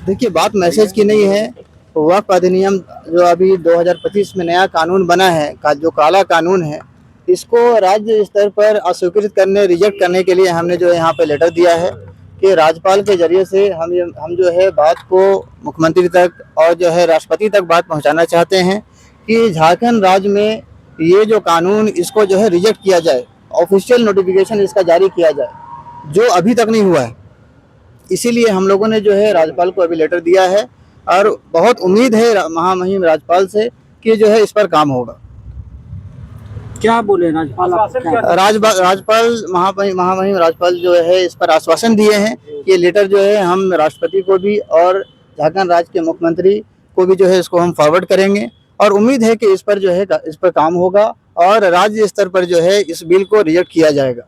देखिए, बात मैसेज की नहीं है। वक्फ अधिनियम जो अभी 2025 में नया कानून बना है, जो काला कानून है, इसको राज्य स्तर पर अस्वीकृत करने, रिजेक्ट करने के लिए हमने जो है यहाँ पे लेटर दिया है कि राज्यपाल के जरिए से हम जो है बात को मुख्यमंत्री तक और जो है राष्ट्रपति तक बात पहुँचाना चाहते हैं कि झारखंड राज्य में ये जो कानून, इसको जो है रिजेक्ट किया जाए, ऑफिशियल नोटिफिकेशन इसका जारी किया जाए, जो अभी तक नहीं हुआ है। इसीलिए हम लोगों ने जो है राज्यपाल को अभी लेटर दिया है और बहुत उम्मीद है महामहिम राज्यपाल से कि जो है इस पर काम होगा। क्या बोले राज्यपाल? राज्यपाल महामहिम राज्यपाल जो है इस पर आश्वासन दिए हैं कि लेटर जो है हम राष्ट्रपति को भी और झारखंड राज्य के मुख्यमंत्री को भी जो है इसको हम फॉरवर्ड करेंगे और उम्मीद है कि इस पर काम होगा और राज्य स्तर पर जो है इस बिल को रिजेक्ट किया जाएगा।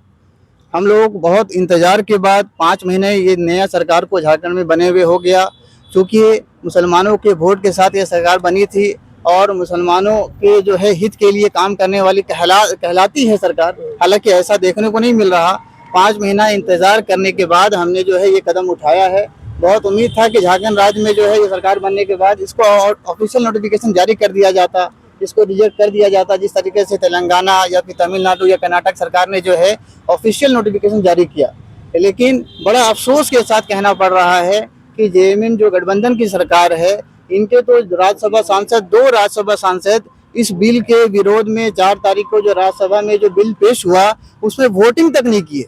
हम लोग बहुत इंतजार के बाद 5 महीने ये नया सरकार को झारखंड में बने हुए हो गया, क्योंकि मुसलमानों के वोट के साथ ये सरकार बनी थी और मुसलमानों के जो है हित के लिए काम करने वाली कहलाती है सरकार। हालांकि ऐसा देखने को नहीं मिल रहा। 5 महीना इंतजार करने के बाद हमने जो है ये कदम उठाया है। बहुत उम्मीद था कि झारखंड राज्य में जो है ये सरकार बनने के बाद इसको ऑफिशियल नोटिफिकेशन जारी कर दिया जाता, इसको रिजेक्ट कर दिया जाता, जिस तरीके से तेलंगाना या फिर तमिलनाडु या कर्नाटक सरकार ने जो है ऑफिशियल नोटिफिकेशन जारी किया। लेकिन बड़ा अफसोस के साथ कहना पड़ रहा है कि जेएमएम जो गठबंधन की सरकार है, इनके तो राज्यसभा सांसद, 2 राज्यसभा सांसद इस बिल के विरोध में 4 तारीख को जो राज्यसभा में जो बिल पेश हुआ उसमें वोटिंग तक नहीं किए।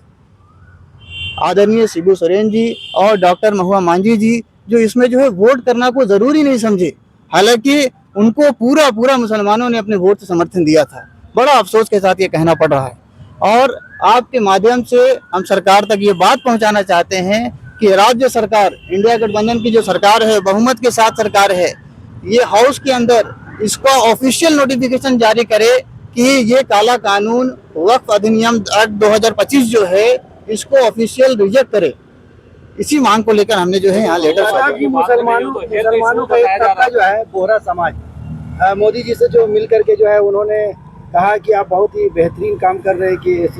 आदरणीय शिबू सोरेन जी और डॉक्टर महुआ मांझी जी जो इसमें जो है वोट करना को जरूरी नहीं समझे, हालांकि उनको पूरा मुसलमानों ने अपने वोट से समर्थन दिया था। बड़ा अफसोस के साथ ये कहना पड़ रहा है और आपके माध्यम से हम सरकार तक ये बात पहुंचाना चाहते हैं कि राज्य सरकार, इंडिया गठबंधन की जो सरकार है, बहुमत के साथ सरकार है, ये हाउस के अंदर इसका ऑफिशियल नोटिफिकेशन जारी करे कि ये काला कानून वक्फ अधिनियम एक्ट 2025 जो है इसको ऑफिशियल रिजेक्ट करे। इसी मांग को लेकर हमने जो है यहाँ लेटर मुसलमानों का एक तबका जो है बोहरा समाज, मोदी जी से जो मिल करके जो है उन्होंने कहा कि आप बहुत ही बेहतरीन काम कर रहे हैं कि इस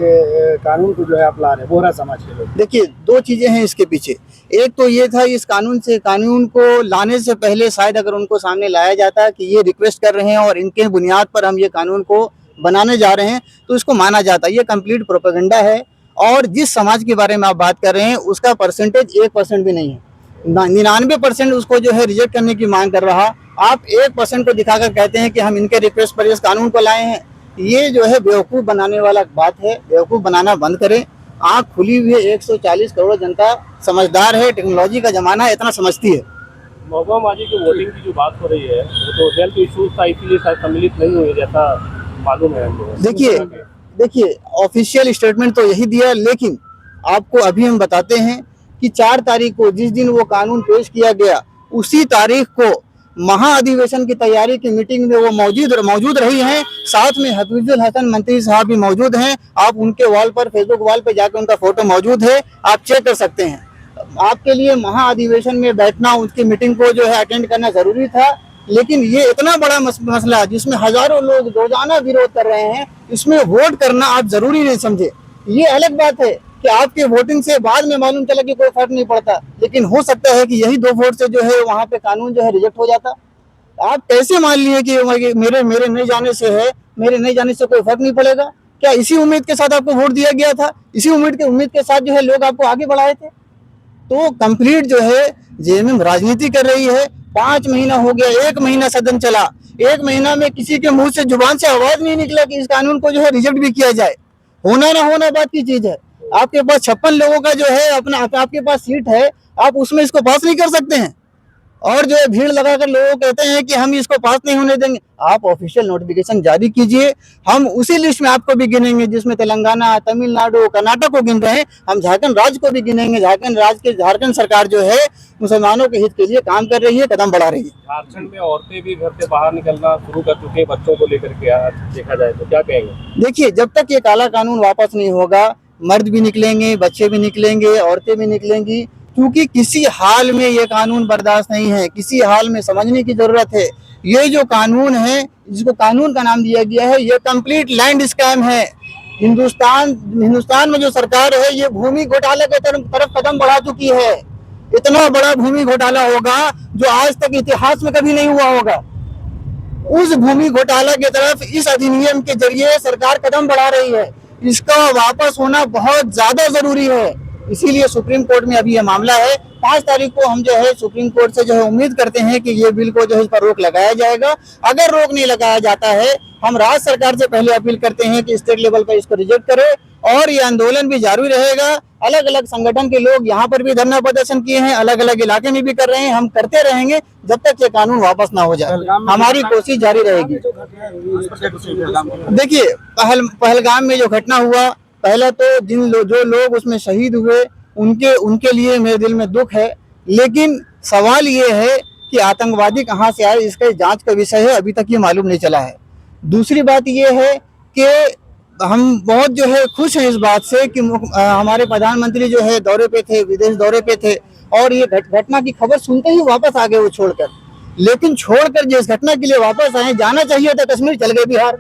कानून को जो है आप ला रहे हैं, बोहरा समाज के लोग। देखिए, 2 चीजें हैं इसके पीछे। एक तो ये था इस कानून को लाने से पहले शायद अगर उनको सामने लाया जाता कि ये रिक्वेस्ट कर रहे हैं और इनके बुनियाद पर हम ये कानून को बनाने जा रहे हैं तो इसको माना जाता। ये कंप्लीट प्रोपेगेंडा है और जिस समाज के बारे में आप बात कर रहे हैं उसका परसेंटेज 1% भी नहीं है। 99% उसको जो है रिजेक्ट करने की मांग कर रहा। आप 1% को दिखाकर कहते हैं कि हम इनके रिक्वेस्ट पर इस कानून को लाए हैं। ये जो है बेवकूफ़ बनाने वाला बात है। बेवकूफ़ बनाना बंद करें। आँख खुली हुई है, 140 करोड़ जनता समझदार है, टेक्नोलॉजी का जमाना है, इतना समझती है। महुआ मांझी की वोटिंग की जो बात हो रही है वो तो हेल्थ इशूज था, इसीलिए शायद सम्मिलित नहीं हुई जैसा मालूम है हमको। देखिए ऑफिशियल स्टेटमेंट तो यही दिया, लेकिन आपको अभी हम बताते हैं कि 4 तारीख को जिस दिन वो कानून पेश किया गया उसी तारीख को महाअधिवेशन की तैयारी की मीटिंग में वो मौजूद रही हैं। साथ में हफीजुल हसन मंत्री साहब भी मौजूद हैं। आप उनके वॉल पर, फेसबुक वॉल पर जाकर उनका फोटो मौजूद है, आप चेक कर सकते हैं। आपके लिए महाअधिवेशन में बैठना, उसकी मीटिंग को जो है अटेंड करना जरूरी था, लेकिन ये इतना बड़ा मसला जिसमें हजारों लोग रोजाना विरोध कर रहे हैं, इसमें वोट करना आप जरूरी नहीं समझे। ये अलग बात है कि आपके वोटिंग से बाद में मालूम चला कि कोई फर्क नहीं पड़ता, लेकिन हो सकता है कि यही 2 वोट से जो है वहां पे कानून जो है रिजेक्ट हो जाता। आप कैसे मान लिए कि मेरे नहीं जाने से है, मेरे नहीं जाने से कोई फर्क नहीं पड़ेगा? क्या इसी उम्मीद के साथ आपको वोट दिया गया था? इसी उम्मीद के साथ जो है लोग आपको आगे बढ़ाए थे? तो कंप्लीट जो है जेएमएम राजनीति कर रही है। 5 महीना हो गया, 1 महीना सदन चला, 1 महीना में किसी के मुंह से, जुबान से आवाज नहीं निकला कि इस कानून को जो है रिजेक्ट भी किया जाए। होना ना होना बात की चीज है। आपके पास 56 लोगों का जो है आपके पास सीट है, आप उसमें इसको पास नहीं कर सकते हैं और जो है भीड़ लगाकर लोगों कहते हैं कि हम इसको पास नहीं होने देंगे। आप ऑफिशियल नोटिफिकेशन जारी कीजिए, हम उसी लिस्ट में आपको भी गिनेंगे जिसमें तेलंगाना, तमिलनाडु, कर्नाटक को गिन रहे हैं, हम झारखंड राज्य को भी गिनेंगे। झारखंड सरकार जो है मुसलमानों के हित के लिए काम कर रही है, कदम बढ़ा रही है। झारखंड में औरतें भी घर से बाहर निकलना शुरू कर चुकी है बच्चों को लेकर के, देखा जाए तो क्या कहेंगे? देखिए, जब तक ये काला कानून वापस नहीं होगा, मर्द भी निकलेंगे, बच्चे भी निकलेंगे, औरतें भी निकलेंगी, क्योंकि किसी हाल में ये कानून बर्दाश्त नहीं है। किसी हाल में समझने की जरूरत है। ये जो कानून है, जिसको कानून का नाम दिया गया है, ये कंप्लीट लैंड स्कैम है। हिंदुस्तान में जो सरकार है ये भूमि घोटाले की तरफ कदम बढ़ा चुकी है। इतना बड़ा भूमि घोटाला होगा जो आज तक इतिहास में कभी नहीं हुआ होगा। उस भूमि घोटाला की तरफ इस अधिनियम के जरिए सरकार कदम बढ़ा रही है। इसका वापस होना बहुत ज्यादा जरूरी है। इसीलिए सुप्रीम कोर्ट में अभी यह मामला है। 5 तारीख को हम जो है सुप्रीम कोर्ट से जो है उम्मीद करते हैं कि ये बिल को जो है इस पर रोक लगाया जाएगा। अगर रोक नहीं लगाया जाता है, हम राज्य सरकार से पहले अपील करते हैं कि स्टेट लेवल पर इसको रिजेक्ट करे और ये आंदोलन भी जारी रहेगा। अलग अलग संगठन के लोग यहाँ पर भी धरना प्रदर्शन किए हैं, अलग अलग इलाके में भी कर रहे हैं। हम करते रहेंगे जब तक ये कानून वापस ना हो जाए, हमारी कोशिश जारी रहेगी। देखिए, पहलगाम में जो घटना हुआ, पहले तो जो लोग उसमें शहीद हुए उनके लिए मेरे दिल में दुख है, लेकिन सवाल ये है कि आतंकवादी कहाँ से आए, इसके जांच का विषय है, अभी तक ये मालूम नहीं चला है। दूसरी बात ये है कि हम बहुत जो है खुश हैं इस बात से कि हमारे प्रधानमंत्री जो है दौरे पे थे, विदेश दौरे पे थे, और ये घटना की खबर सुनते ही वापस आ गए वो छोड़कर। लेकिन छोड़कर जिस घटना के लिए वापस आए, जाना चाहिए था कश्मीर, चल गए बिहार,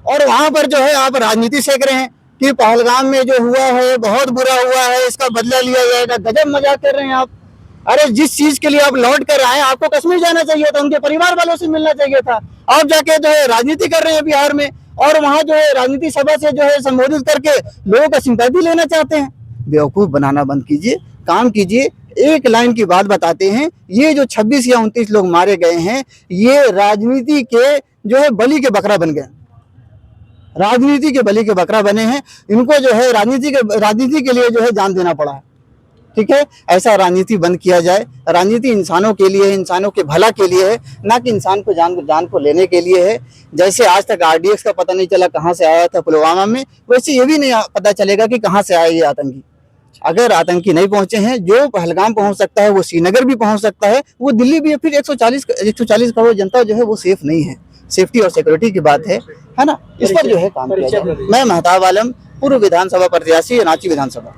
और वहां पर जो है आप राजनीति सेक रहे हैं कि पहलगाम में जो हुआ है बहुत बुरा हुआ है, इसका बदला लिया जाएगा। गजब मजाक कर रहे हैं आप। अरे जिस चीज के लिए आप लौट कर आए, आपको कश्मीर जाना चाहिए था, उनके परिवार वालों से मिलना चाहिए था। आप जाके जो है राजनीति कर रहे हैं बिहार में, और वहां जो है राजनीति सभा से जो है संबोधित करके लोगों का सिंपैथी लेना चाहते हैं। बेवकूफ बनाना बंद कीजिए, काम कीजिए। एक लाइन की बात बताते हैं, ये जो 26 या 29 लोग मारे गए हैं, ये राजनीति के जो है बलि के बकरा बन गए, राजनीति के बलि के बकरा बने हैं। इनको जो है राजनीति के लिए जो है जान देना पड़ा है। ठीक है, ऐसा राजनीति बंद किया जाए। राजनीति इंसानों के लिए है, इंसानों के भला के लिए है, ना कि इंसान को जान को लेने के लिए है। जैसे आज तक RDX का पता नहीं चला कहाँ से आया था पुलवामा में, वैसे ये भी नहीं पता चलेगा कि कहाँ से आए ये आतंकी। अगर आतंकी नहीं पहुंचे हैं, जो पहलगाम पहुंच सकता है वो श्रीनगर भी पहुंच सकता है, वो दिल्ली भी। फिर 140 करोड़ जनता जो है वो सेफ नहीं है। सेफ्टी और सिक्योरिटी की बात है ना, इस पर जो है काम किया जाए। मैं महताब आलम, पूर्व विधानसभा प्रत्याशी, रांची विधानसभा।